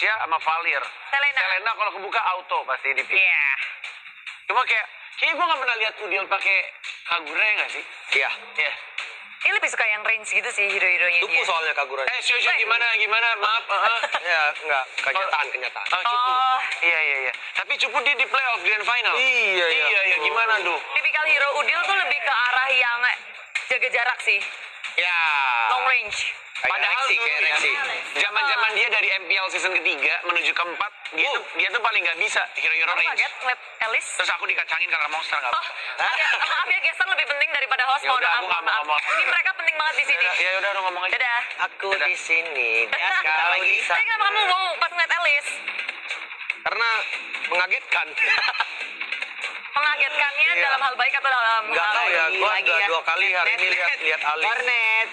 Tasya sama Valir. Selena kalau kebuka auto pasti di pick. Iya. Cuma kayaknya gue gak pernah lihat Udil pakai Kagura ya gak sih? Iya. Iya. Ini lebih suka yang range gitu sih hero-heronya Cupu dia. soalnya Kagura. Sio gimana? Maaf. Ya, enggak. Kenyataan. Cupu. Oh. Iya. Tapi Cupu dia di playoff Grand Final. Iya. Gimana tuh? Tipikal hero Udil tuh lebih ke arah yang jaga jarak sih. Ya. Long range. Padahal kayak Rexy. Zaman dia dari MPL season ketiga menuju keempat, dia tuh paling nggak bisa hero-hero Aku range. kaget ngeliat Alice. Terus aku dikacangin karena monster nggak. Oh, maaf ya Gestar lebih penting daripada host. Ya udah, aku nggak mau ngomong. Ini mereka penting banget di sini. Ya udah ngomong aja. Dadah. Aku di sini. Kau di Tapi sana. kenapa kamu mau pas ngeliat Alice? Karena mengagetkan. Mengagetkannya Iya. dalam hal baik atau dalam Enggak hal tahu ya, lagi gua lagi udah ya? 2 kali hari ini lihat Alice. Warnet.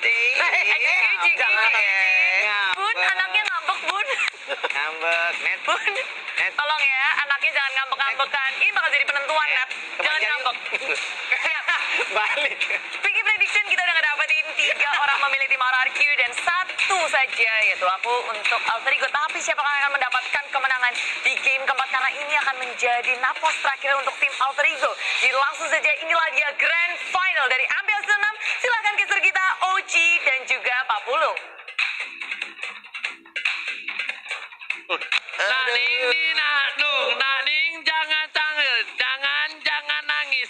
Jangan Ngambek. Bun, anaknya ngambek Bun. Ngambek. Net. Bun, tolong ya, anaknya jangan ngambek-ngambekan. Ini bakal jadi penentuan, Nat. Jangan ngambek. Balik. Picky prediction kita udah ngedapetin 3 orang memilih tim RRQ dan 1 saja yaitu aku untuk Alter Ego. Tapi siapa yang akan mendapatkan kemenangan di game keempat karena ini akan menjadi napos terakhir untuk tim Alter Ego. Jadi langsung saja inilah dia Grand Final dari Ambil 6. Silahkan caster kita Oji dan juga Pak Pulung. Naning jangan nangis.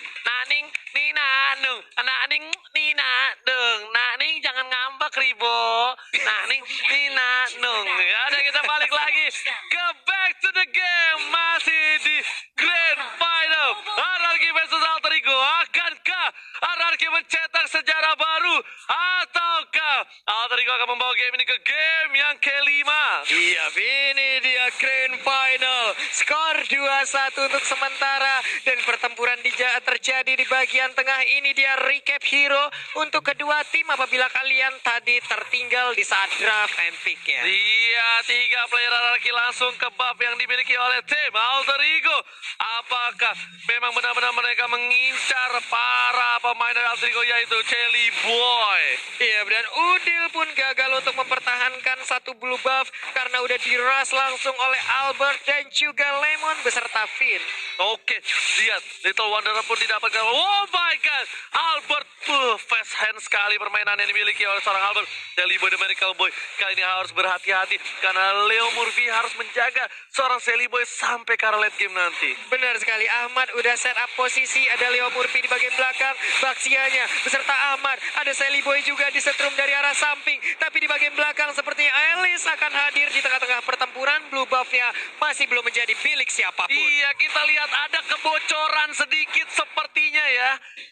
Naning jangan ngambek ribo. Naning ya udah kita balik lagi ke back to the game, masih di Grand Final RRQ versus Alter Ego. Akankah RRQ mencetak sejarah baru ataukah Alter Ego akan membawa game ini ke game yang kelima? Iya, ini dia Grand Final. Skor 2-1 untuk sementara dan pertempuran terjadi di bagian tengah. Ini dia recap hero untuk kedua tim apabila kalian tadi tertinggal di saat draft empiknya. Dia 3 player RRQ langsung ke buff yang dimiliki oleh tim Alter Ego. Apakah memang benar-benar mereka mengincar para pemain dari Alter Ego yaitu Celi Boy? Iya, dan Udil pun gagal untuk mempertahankan satu blue buff karena udah diras langsung oleh Albert dan juga Lemon beserta Finn. Oke, lihat Little Wanderer pun didapatkan. Oh my god, Albert fast hand sekali permainan yang dimiliki oleh seorang Albert. Celi Boy the Miracle Boy kali ini harus berhati-hati karena Leo Murphy harus menjaga seorang Celi Boy sampai ke arah late game nanti. Benar sekali, Ahmad udah set up posisi, ada Leo Murphy di bagian belakang, Baksianya beserta Ahmad, ada Sally Boy juga disetrum dari arah samping, tapi di bagian belakang sepertinya Alice akan hadir di tengah-tengah pertempuran. Blue buff-nya masih belum menjadi milik siapapun. Iya, kita lihat ada kebocoran sedikit sepertinya ya.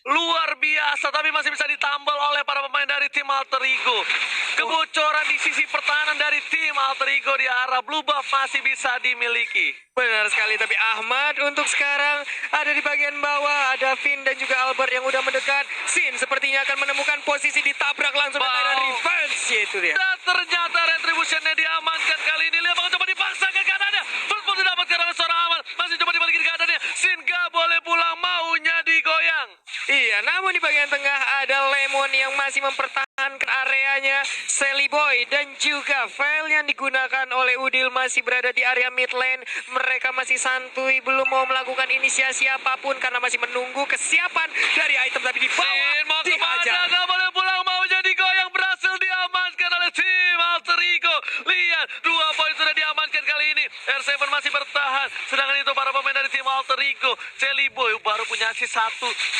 Luar biasa, tapi masih bisa ditambal oleh para pemain dari tim Alter Ego. Kebocoran di sisi pertahanan dari tim Alter Ego di arah blue buff masih bisa dimiliki. Benar sekali, tapi Ahmad untuk sekarang ada di bagian bawah, ada Finn dan juga Albert yang udah mendekat. Sin sepertinya akan menemukan posisi ditabrak langsung Wow. dengan revenge, yaitu dia. Dan ternyata retributionnya diamankan kali ini. Lihat coba dipaksakan keadaannya. First pun didapatkan oleh seorang Ahmad. Masih coba dibalikin keadaannya. Sin gak boleh pulang, maunya digoyang. Iya, namun di bagian tengah ada Lemon yang masih mempertahankan areanya. Sally Boy dan juga Veil yang digunakan oleh Udil masih berada di area mid lane. Mereka masih santuy, belum mau melakukan inisiasi apapun karena masih menunggu kesiapan dari item tadi di bawah. Sin mau kemana? Dihajar. Gak boleh pulang, maunya digoyang. Berhasil diamankan oleh tim Alter Ego. Lihat, 2 poin sudah diamankan kali ini. R7 masih bertahan. Sedangkan itu para pemain dari tim Alter Ego. Celi Boy baru punya asis 1.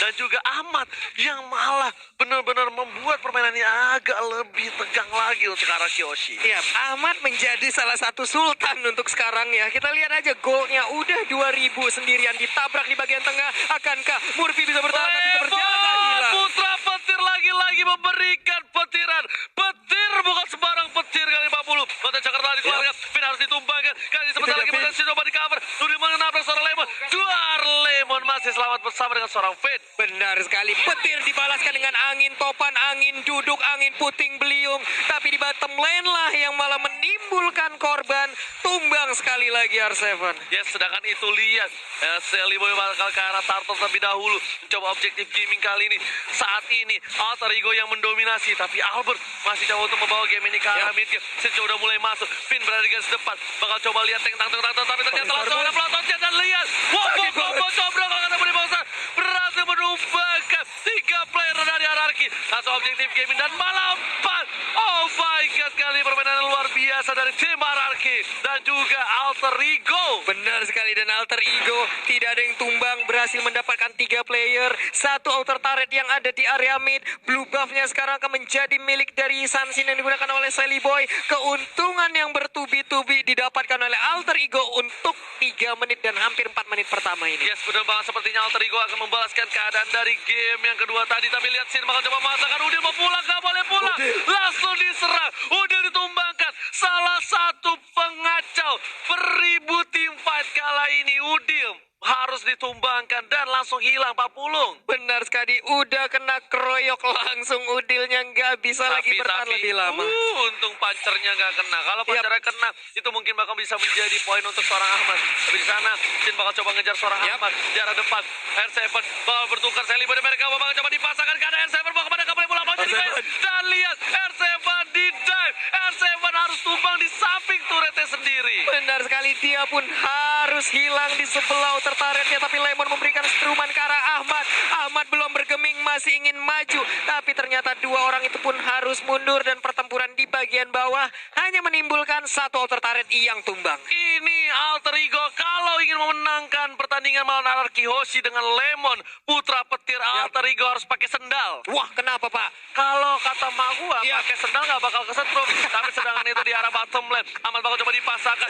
Dan juga Ahmad yang malah benar-benar membuat permainannya agak lebih tegang lagi untuk arah Kyoshi. Iya, Ahmad menjadi salah satu sultan untuk sekarang ya. Kita lihat aja golnya udah 2000 sendirian ditabrak di bagian tengah. Akankah Murphy bisa bertahan tapi ternyata hilang. Putra petir lagi-lagi memberikan petiran. Petir bukan sembarang petir kali 40. Kota Jakarta dikeluarkan. Finn harus ditumbangkan. Kali sebentar lagi berhasil coba di cover. Sudah menabrak seorang Lemon. Duar Lemon masih selamat bersama dengan seorang Finn. Benar sekali, petir dibalaskan dengan angin topan, angin duduk, angin puting beliung. Tapi di bottom lane lah yang malah menimbulkan korban tumbang hilang sekali lagi R7. Yes, sedangkan itu lihat Sally Boy bakal ke arah Turtle terlebih dahulu. Mencoba objektif gaming kali ini. Saat ini Alter Ego yang mendominasi, tapi Albert masih coba untuk membawa game ini ke arah mid game. Sincho udah mulai masuk. Finn berada di garis depan. Bakal coba lihat tank, tapi ternyata langsung ada pelototnya dan lihat. Wow, cobrol kalau ketemu di bangsa. Berhasil menumbangkan 3 player dari hierarki. Langsung objektif gaming dan malah 4. Oh my god, kali permainan luar biasa dari tim hierarki dan juga Alter Ego. Benar sekali, dan Alter Ego tidak ada yang tumbang, berhasil mendapatkan 3 player, 1 outer turret yang ada di area mid. Blue buffnya sekarang akan menjadi milik dari Sansin yang digunakan oleh Sally Boy. Keuntungan yang bertubi-tubi didapatkan oleh Alter Ego untuk 3 menit dan hampir 4 menit pertama ini. Yes, benar banget, sepertinya Alter Ego akan membalaskan keadaan dari game yang kedua tadi. Tapi lihat Sin bakal coba memaksakan Udil mau pulang, gak boleh pulang. Langsung diserang, Udil ditumbangkan. Salah satu pengacau beribu tim fight kala ini. Udil harus ditumbangkan dan langsung hilang Pak Pulung. Benar sekali, udah kena keroyok langsung, Udilnya nggak bisa lagi bertahan lebih lama. Untung pancernya nggak kena. Kalau pancernya kena, itu mungkin bakal bisa menjadi poin untuk seorang Ahmad. Tapi di sana, Sin bakal coba ngejar seorang Ahmad. Jarak depan, R7 bakal bertukar. Sally Boy dan mereka bakal coba dipasangkan karena R7 bakal kepada kapal bola mau jadi main. Dan lihat, R7 di dive. R7 harus tumbang di samping turretnya sendiri. Benar sekali, dia pun harus hilang di sebelah outer turretnya, tapi Lemon memberikan struman ke arah Ahmad. Ahmad belum bergeming, masih ingin maju, tapi ternyata 2 orang itu pun harus mundur dan pertempuran di bagian bawah hanya menimbulkan 1 outer turret yang tumbang. Ini Alter Ego kalau ingin memenangkan pertandingan melawan Anarki Hoshi dengan Lemon putra petir, Alter Ego harus pakai sendal. Wah, kenapa Pak? Kalau kata mak gua pakai sendal nggak bakal kesetrum. Tapi sedangkan itu di arah bottom lane, Ahmad bakal coba dipasangkan.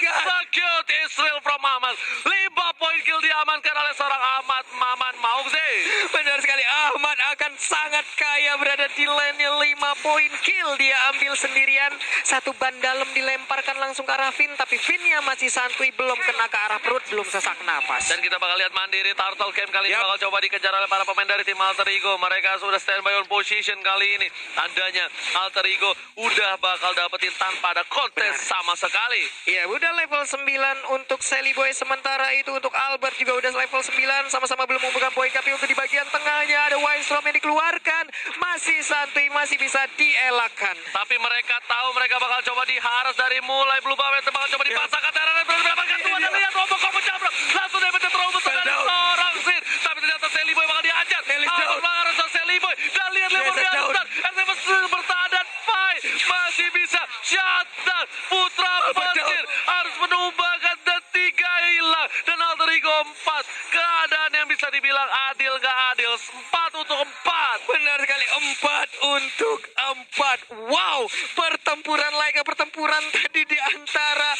Execute Israel from Ahmad. 5 poin kill diamankan oleh seorang Ahmad Maman Maukze. Benar sekali, Ahmad akan sangat kaya berada di lane-nya. 5 poin kill dia ambil sendirian. 1 ban dalam dilemparkan langsung ke arah Finn, tapi Finn-nya masih santuy, belum kena ke arah perut, belum sesak napas. Dan kita bakal lihat mandiri Turtle Camp kali ini bakal coba dikejar oleh para pemain dari tim Alter Ego. Mereka sudah standby on position kali ini. Tandanya Alter Ego udah bakal dapetin tanpa ada kontes sama sekali. Ya, udah level 9 untuk Sally Boy. Sementara itu untuk Albert juga udah level 9. Sama-sama belum membuka poin, tapi untuk di bagian tengahnya ada Windstorm yang dikeluarkan. Masih santuy, masih bisa dielakkan. Tapi mereka tahu mereka bakal coba diharas dari mulai Blue Buff itu bakal coba dipasangkan Terra dan mendapatkan 2 dan lihat Robo kok mencabrok. Langsung dapat terobos dari seorang Sin. Tapi ternyata Sally Boy bakal dihajar. Albert bakal harus Sally Boy. Dan lihat Lemon di atas. R7 bertahan dan Pai masih bisa shutdown. Putra petir harus menumbangkan dan 3 hilang. Dan Alter Ego 4. Keadaan yang bisa dibilang adil gak adil. 4 untuk 4. Benar sekali, 4 untuk 4. Wow, pertempuran pertempuran tadi di antara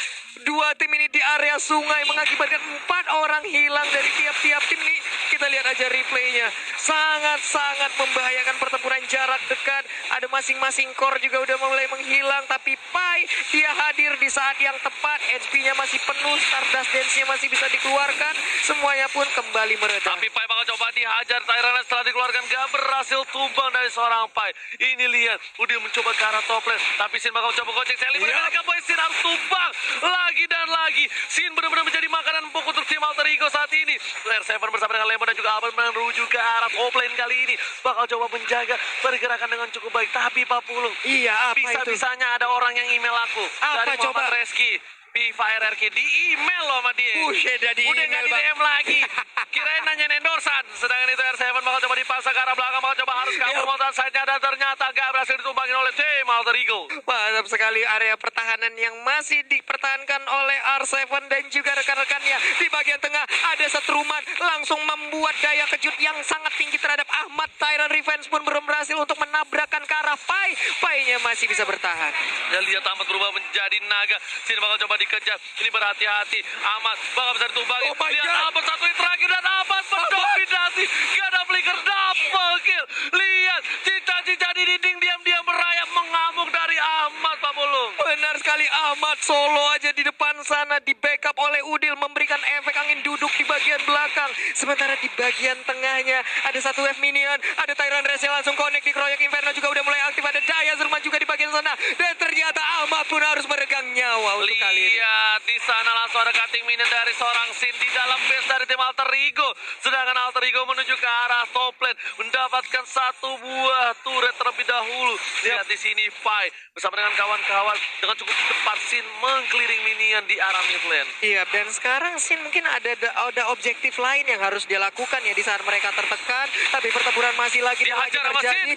2 tim ini di area sungai mengakibatkan 4 orang hilang dari tiap-tiap tim nih. Kita lihat aja replaynya, sangat-sangat membahayakan pertempuran jarak dekat. Ada masing-masing core juga udah mulai menghilang, tapi Pai dia hadir di saat yang tepat. HP-nya masih penuh, Stardust Dance-nya masih bisa dikeluarkan, semuanya pun kembali mereda. Tapi Pai bakal coba dihajar. Tyrant setelah dikeluarkan gak berhasil tumbang dari seorang Pai. Ini lihat, udah mencoba ke arah top lane, tapi Sin bakal coba gocek Sally. Mereka boy Sin harus tumbang lagi dan lagi. Sin benar-benar menjadi makanan empuk untuk tim Alter Ego saat ini. R7 bersama dengan Lemon dan juga Albert menuju ke arah top lane kali ini. Bakal coba menjaga pergerakan dengan cukup baik. Tapi Pak Pulung, Iya, apa itu? bisa-bisanya ada orang yang email aku. Apa dari Muhammad coba? Reski. Viva RRQ di email loh sama dia. Udah di Udah email, nggak di Bang. DM lagi. Kirain nanya endorsan. Sedangkan itu R7 bakal coba dipasang ke arah belakang. Bakal coba harus kabur montan side-nya. Dan ternyata gak berhasil ditumbangin oleh tim Alter Ego. Mantap sekali, area pertahanan yang masih dipertahankan oleh R7 dan juga rekan-rekannya. Di bagian tengah ada setruman langsung membuat daya kejut yang sangat tinggi terhadap Ahmad. Tyrant Revenge pun belum berhasil untuk menabrakkan ke arah Pai. Pai-nya masih bisa bertahan. Dan lihat Ahmad berubah menjadi naga. Sini bakal coba dikejar. Ini berhati-hati. Ahmad bakal bisa ditumbangin. Oh my Lihat God. Ahmad satu yang terakhir. Dan Ahmad mendominasi. Gak ada flicker. Double kill. Lihat. Cica-cica di dinding diam-diam merayap mengamuk dari Ahmad, Pak Pulung. Benar sekali, Ahmad solo aja di depan sana, di backup oleh Udil, memberikan efek angin duduk di bagian belakang. Sementara di bagian tengahnya ada satu wave minion, ada Tyrant Race yang langsung connect di Kroyok Inferno juga udah mulai aktif, ada Daya Zerman juga di bagian sana. Dan ternyata Ahmad pun harus meregang nyawa untuk kali ini. Lihat di sana langsung ada cutting minion dari seorang Sin di dalam base dari tim Alter Ego. Sedangkan Alter Ego menuju ke arah top lane mendapatkan satu buah turret terlebih dahulu. Lihat di sini Pai bersama dengan kawan-kawan dengan cukup cepat Sin mengkeliling minion di arah mid lane. Iya, dan sekarang Sin mungkin ada objektif lain yang harus dia lakukan ya di saat mereka tertekan. Tapi pertempuran masih lagi dan lagi Dihajar sama terjadi.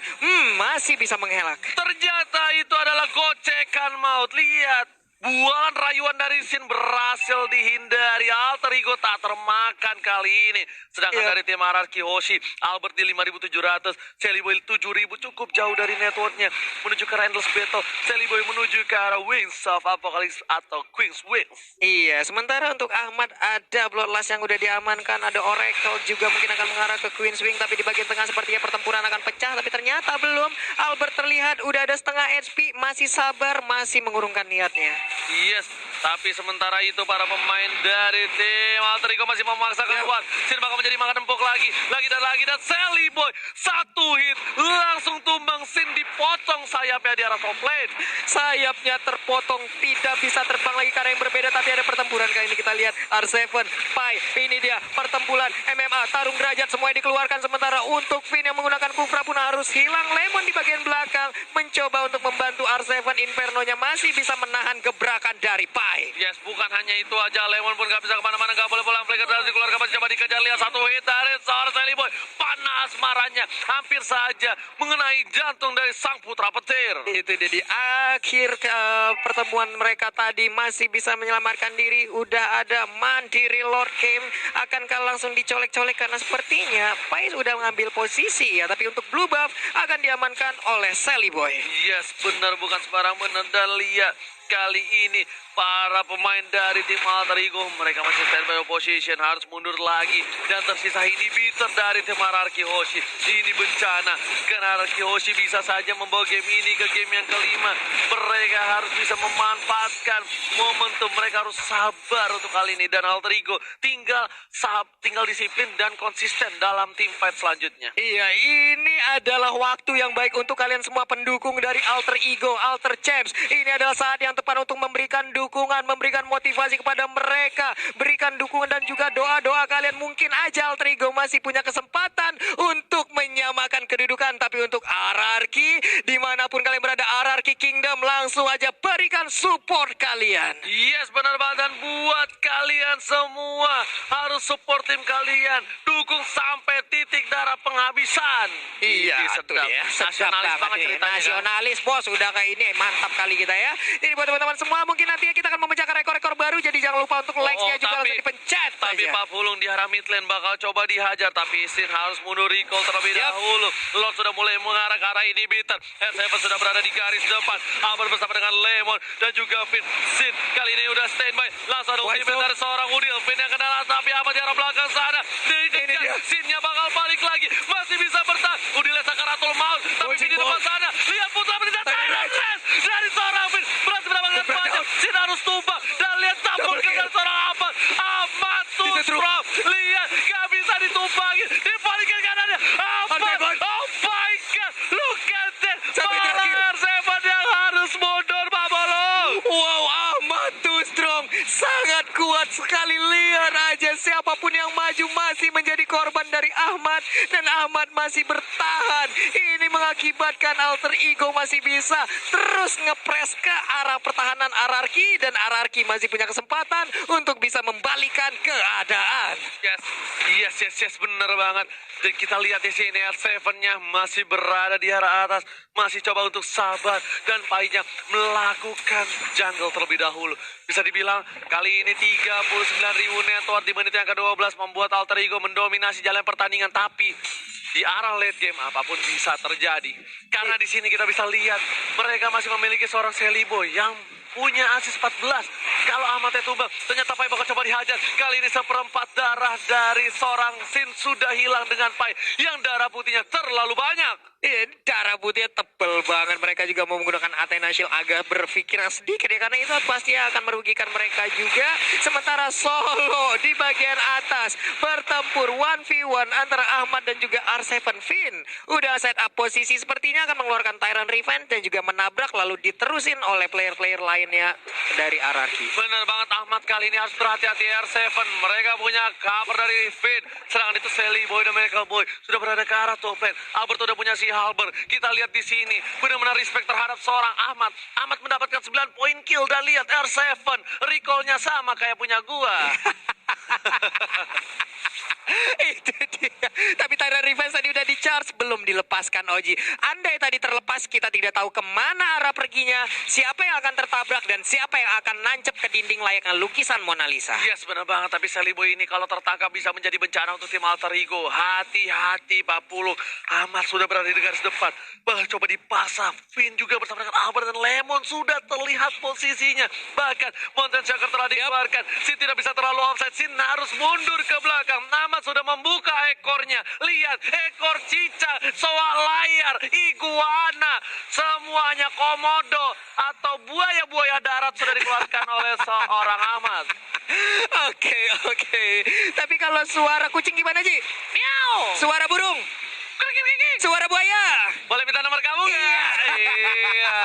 Masih bisa mengelak. Ternyata itu adalah gocekan maut. Lihat. Bualan rayuan dari Sin berhasil dihindari. Alter Ego tak termakan kali ini. Sedangkan dari tim Ararki Hoshi, Albert di 5.700, Sally Boy 7.000 cukup jauh dari networknya. Menuju ke Endless Battle, Sally Boy menuju ke arah Wings of Apocalypse atau Queen's Wings. Iya, sementara untuk Ahmad ada Bloodlust yang udah diamankan, ada Oracle juga mungkin akan mengarah ke Queen's Wing, tapi di bagian tengah sepertinya pertempuran akan pecah, tapi ternyata belum. Albert terlihat udah ada setengah HP, masih sabar, masih mengurungkan niatnya. Yes, tapi sementara itu para pemain dari tim Alter Ego masih memaksakan kuat. Sin bakal menjadi makan empuk lagi dan Sally Boy satu hit langsung tumbang. Sin dipotong sayapnya di arah top lane. Sayapnya terpotong, tidak bisa terbang lagi karena yang berbeda, tapi ada pertempuran kali ini. Kita lihat R7, Pai, ini dia pertempuran MMA, tarung derajat semuanya dikeluarkan, sementara untuk Finn yang menggunakan Kufra pun harus hilang. Lemon di bagian belakang mencoba untuk membantu R7, Inferno-nya masih bisa menahan gebrakan dari Pai. Yes, bukan hanya itu aja, Lemon pun gak bisa kemana-mana, gak boleh pulang. Flicker dari dikeluarkan, masih coba dikejar. Lihat satu hit dari seorang Sally Boy. Panas marahnya, hampir saja mengenai jantung dari sang putra petir. Itu dia di akhir pertemuan mereka tadi masih bisa menyelamatkan diri. Udah ada mandiri Lord Game. Akankah langsung dicolek-colek karena sepertinya Pai sudah mengambil posisi ya. Tapi untuk blue buff akan diamankan oleh Sally Boy. Yes, benar, bukan sembarang benar. Dan lihat kali ini para pemain dari tim Alter Ego mereka masih standby position, harus mundur lagi, dan tersisa inhibitor dari tim Ararki Hoshi. Ini bencana karena Ararki Hoshi bisa saja membawa game ini ke game yang kelima. Mereka harus bisa memanfaatkan momentum, mereka harus sabar untuk kali ini, dan Alter Ego tinggal disiplin dan konsisten dalam tim fight selanjutnya. Iya, ini adalah waktu yang baik untuk kalian semua pendukung dari Alter Ego, Alter Champs. Ini adalah saat yang tepat untuk memberikan dukungan, memberikan motivasi kepada mereka. Berikan dukungan dan juga doa-doa kalian. Mungkin aja Alter Ego masih punya kesempatan untuk menyamakan kedudukan. Tapi untuk Ararki, dimanapun kalian berada, Ararki Kingdom, langsung aja berikan support kalian. Yes, benar banget. Dan buat kalian semua, harus support tim kalian. Dukung sampai titik darah penghabisan. Iya, Ini sedap. Sedap Nasionalis banget nih. ceritanya. Nasionalis, bos. Udah kayak ini, mantap kali kita ya. Ini buat teman-teman semua, mungkin nantinya kita akan memecahkan rekor-rekor baru. Jadi jangan lupa untuk like-nya juga langsung dipencet Tapi aja. Pak Fulung di arah mid lane bakal coba dihajar, tapi Sin harus mundur recall terlebih dahulu. Lord sudah mulai mengarah ke arah inhibitor. S7 sudah berada di garis depan. Albert bersama dengan Lemon dan juga Finn. Sin kali ini udah standby. Langsung ada ultimate dari seorang Udil. Finn yang kena tapi apa di arah belakang sana. Dikejar. Sinnya bakal balik lagi. Masih bisa bertahan. Udilnya Sakaratul Maut. Tapi Finn di depan sana. Lihat putra menit dari seorang Finn. Berhasil mendapatkan banyak. Sin harus tumbang. Dan lihat tampulkan dari seorang Ahmad. Ahmad Tusrom. Lihat. Gak bisa ditumpangi. Dibalikin kanannya. Ahmad. Oh my God. Look at that. Malah R7 yang harus mundur, Pak Bolo. Wow, Ahmad Too Strong sangat kuat sekali. Lihat aja, siapapun yang maju masih menjadi korban dari Ahmad, dan Ahmad masih bertahan. Ini mengakibatkan Alter Ego masih bisa terus ngepres ke arah pertahanan Ararki, dan Ararki masih punya kesempatan untuk bisa membalikan keadaan. Yes, bener banget. Dan kita lihat di sini R7-nya masih berada di arah atas, masih coba untuk sabar, dan Pai-nya melakukan jungle terlebih dahulu. Bisa dibilang kali ini 39.000 network di menit yang ke-12 membuat Alter Ego mendominasi jalan pertandingan, tapi di arah late game apapun bisa terjadi. Karena di sini kita bisa lihat mereka masih memiliki seorang Sally Boy yang punya asis 14. Kalau Ahmad tumbang, ternyata Pai bakal coba dihajar. Kali ini seperempat darah dari seorang Sin sudah hilang dengan Pai yang darah putihnya terlalu banyak. Darah putihnya tebel banget. Mereka juga mau menggunakan Athena Shield, agak berpikir sedikit ya, karena itu pasti akan merugikan mereka juga. Sementara Solo di bagian atas bertempur 1v1 antara Ahmad dan juga R7 Finn. Udah set up posisi, sepertinya akan mengeluarkan Tyrant Revenge dan juga menabrak lalu diterusin oleh player-player lainnya dari RRQ. Bener banget Ahmad, kali ini harus berhati-hati R7. Mereka punya cover dari Finn. Serangan itu Sally Boy dan Miracle Boy sudah berada ke arah top lane. Albert udah punya si Halber. Kita lihat di sini benar-benar respect terhadap seorang Ahmad. Ahmad mendapatkan 9 poin kill dan lihat R7 recall-nya sama kayak punya gua. Itu dia. Tapi Tyrant Revenge tadi udah di-charge, belum dilepaskan Oji. Andai tadi terlepas, kita tidak tahu kemana arah perginya, siapa yang akan tertabrak, dan siapa yang akan nancep ke dinding layaknya lukisan Mona Lisa. Yes, benar banget. Tapi Sally Boy ini kalau tertangkap bisa menjadi bencana untuk tim Alter Ego. Hati-hati Pak Pulung. Ahmad sudah berada di garis depan. Coba dipaksa. Finn juga bersama dengan Albert dan Lemon sudah terlihat posisinya. Bahkan Mountain Shaker telah dikeluarkan. Sin tidak bisa terlalu offside. Sin harus mundur ke belakang. Ahmad sudah membuka ekornya. Lihat, ekor cicak, soal layar, iguana, semuanya komodo atau buaya-buaya darat sudah dikeluarkan oleh seorang Ahmad. Oke. Tapi kalau suara kucing gimana, Ji? Miau. Suara burung? Suara buaya? Boleh minta nomor kamu nggak? Iya.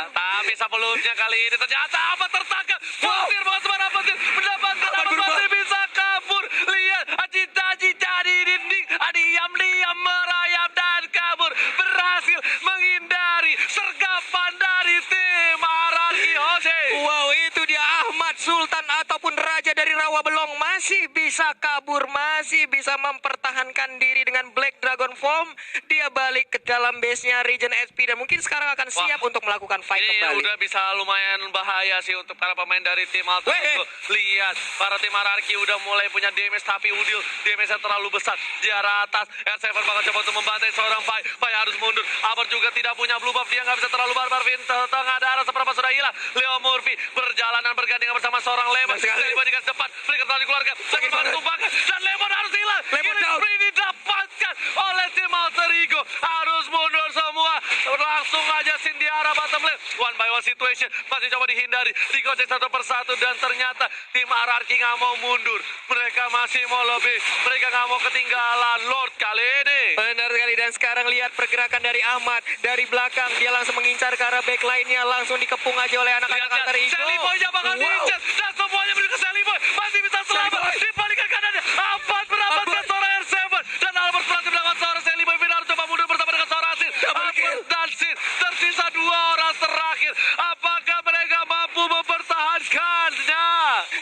Tapi sebelumnya kali ini ternyata apa tertangkap. Petir banget petir. Mendapatkan apa masih bisa kabur. Lihat, cita-cita di dinding. Diam-diam merayap dan kabur. Berhasil menghindari sergapan dari tim Araki Hose. Wow, itu dia Ahmad Sultan ataupun Raja dari Rawa Belong. Masih bisa kabur, masih bisa mempertahankan diri dengan Black Dragon Form. Dia balik ke dalam base-nya Regen HP dan mungkin sekarang akan siap untuk melakukan fight Ini kembali. udah bisa lumayan bahaya sih untuk para pemain dari tim Alter Ego. Lihat, para tim Araki udah mulai punya damage, tapi Udil damage-nya terlalu besar. Di arah atas, R7 bakal coba untuk membantai seorang Pai. Pai harus mundur. Albert juga tidak punya blue buff, dia nggak bisa terlalu barbar. Finn tengah darah seberapa sudah hilang. Leo Murphy berjalanan bergandengan bersama seorang Lemon. Dari bagian depan, Flicker telah dikeluarkan. Lemon tumbangkan, dan Lemon harus hilang. Lemon down. Ini didapatkan oleh tim Alter Ego. Harus mundur semua. Langsung aja Sin di arah bottom lane. One by one situation. Masih coba dihindari. Digocek satu persatu. Dan ternyata tim RRQ nggak mau mundur. Mereka masih mau lebih. Mereka nggak mau ketinggalan Lord kali ini. Benar sekali, dan sekarang lihat pergerakan dari Ahmad. Dari belakang, dia langsung mengincar ke arah backline-nya. Langsung dikepung aja oleh anak-anak Lihat, Alter Ego. Sally Boy-nya bakal diincar. Dan semuanya menuju ke Sally Boy. Masih bisa selamat. Di balik ke kanannya. Ahmad mendapatkan seorang R7. Dan Albert berhasil mendapatkan seorang Sally Boy. Finn harus coba mundur bersama dengan seorang Sin. Albert dan Sin. Tersisa 2 orang terakhir. Apakah mereka mampu mempertahankannya?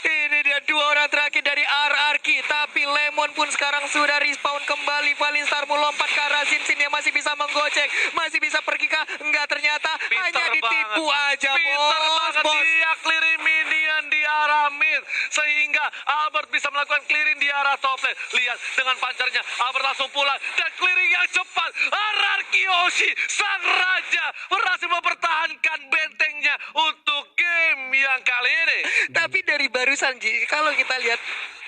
Ini dia 2 orang terakhir dari RRQ. Tapi Lemon pun sekarang sudah respawn kembali. Valinstar mau lompat ke arah Sin. Sin yang masih bisa menggocek. Masih bisa pergi kah? Enggak, ternyata hanya ditipu aja, Pinter banget bos. dia clearing minion di arah mid. Sehingga Albert bisa melakukan clearing di arah top lane. Lihat dengan pancarnya. Albert langsung pulang. Dan clearing yang cepat. Araki Hoshi, sang raja, berhasil mempertahankan bentengnya untuk game yang kali ini. Tapi dari barusan, Ji, kalau kita lihat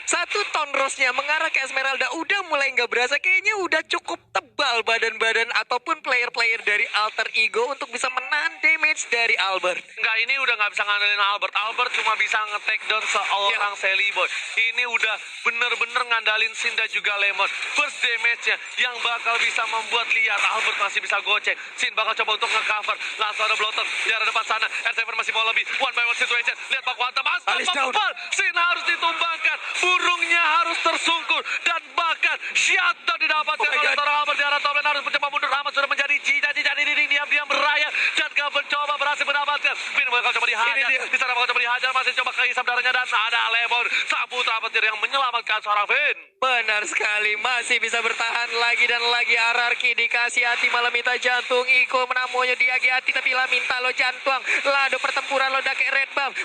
satu ton rosnya mengarah ke Esmeralda udah mulai nggak berasa. Kayaknya udah cukup tebal badan-badan ataupun player-player dari Alter Ego untuk bisa menahan damage dari Albert. Enggak, ini udah nggak bisa ngandelin Albert. Albert cuma bisa nge-take down seorang Sally Boy. Ini udah bener-bener ngandalin Sin dan juga Lemon. Burst damage-nya yang bakal bisa membuat lihat Albert masih bisa gocek. Sin bakal coba untuk nge-cover. Langsung ada blotter di arah depan sana. R7 masih mau lebih. One by one situation. Lihat Pak Wanta. Alis down. Sin harus ditumbangkan. Burungnya harus tersungkur. Dan bahkan shutdown didapatkan oleh seorang Albert di arah top lane. Harus mencoba mundur. Ahmad sudah menjadi cita-cita di dinding. Diam-diam berayap. Dan gak mencoba berhasil mendapatkan. Finn bakal coba dihajar. Di sana bakal coba dihajar. Masih coba kehisap darahnya. Dan ada Lemon. Sang putra petir yang menyelamatkan seorang Finn. Benar sekali, masih bisa bertahan lagi dan lagi. RRQ dikasih hati malah minta jantung. Iko menamunya diagi hati tapi lah minta lo jantung. Lado pertempuran lo dake red buff.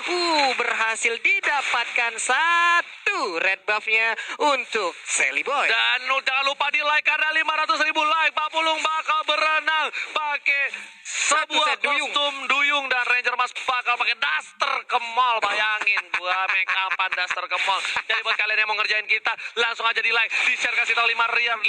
Berhasil didapatkan 1 red buffnya untuk Sally Boy. Dan jangan lupa di like karena 500.000 like. Pak Pulung bakal berenang pakai Sebuah set duyung. kostum duyung dan Ranger Mas bakal pakai daster ke mall. Bayangin, gua make upan daster ke mall. Jadi buat kalian yang mau ngerjain kita, langsung aja di like, di share, kasih tahu 500.000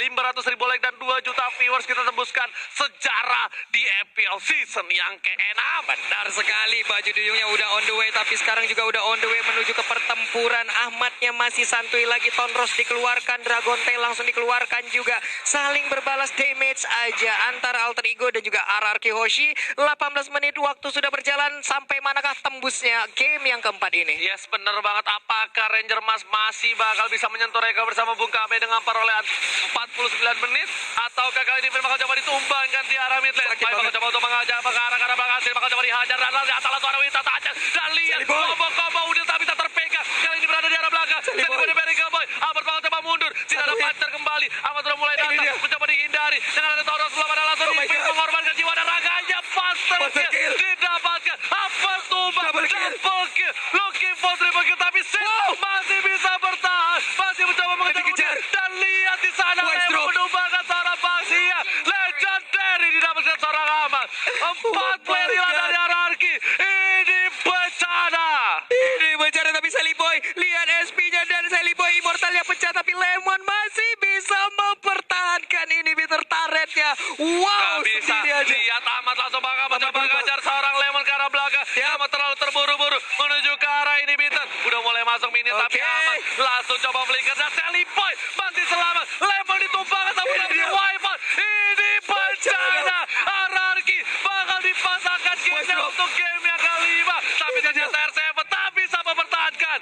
like dan 2 juta viewers, kita tembuskan sejarah di FPL season yang ke-6. Benar sekali, baju duyungnya udah on the way, tapi sekarang juga udah on the way menuju ke pertempuran. Ahmadnya masih santuy lagi, Tonros dikeluarkan, Dragon Tail langsung dikeluarkan juga. Saling berbalas damage aja antara Alter Ego dan juga RRQ Hoshi. 18 menit waktu sudah berjalan, sampai manakah tembusnya game yang keempat ini? Yes, bener banget. Apakah Ranger Mas masih bakal bisa menyentuh mereka bersama Bung Kame dengan perolehan 49 menit? Ataukah kali ini Firman bakal coba ditumbangkan di arah mid lane? Sakit Bakal banget. coba untuk mengajak ke arah kanan belakang, bakal coba dihajar dan langsung salah suara Wita saja. Dan lihat Boy. combo Udil tapi tak terpegang. Kali ini berada di arah belakang. Jadi Boy. pada Barry Boy. Albert bakal coba mundur. Tidak ada Satu hit. pancer kembali. Ahmad sudah mulai Ini dia. datang, mencoba dihindari. Dengan ada Tauros belum ada langsung Oh my di God. mengorbankan jiwa dan raganya. Faster Faster kill. didapatkan. Apa tumbang? Double kill. Double kill. Looking for triple kill tapi Sin masih bisa bertahan, masih mencoba mengejar dikejar. Udil. Dan lihat di sana Wise Lemo drop. menumbangkan seorang Baxia. Legendary didapatkan seorang Ahmad. 4 player my hilang God. dari hierarki. Ini bencana. Ini bencana, tapi Sally Boy lihat SP-nya dan Sally Boy immortalnya pecah, tapi Lemon masih bisa mempertahankan inhibitor turretnya. Wow, Gak bisa. sendiri aja. Lihat Ahmad langsung bakal mencoba berubah. ngajar seorang Lemon ke arah belakang. Ahmad terlalu terburu-buru menuju ke arah inhibitor. Udah mulai masuk mini tapi Oke. Ahmad langsung coba flicker dan Sally Boy masih selamat. Lemon ditumpahkan tapi Ini di dia. wifi. Ini bencana. Hierarki bakal dipasangkan gamenya drop. untuk game yang kelima. Tapi ternyata R7 tak bisa mempertahankan.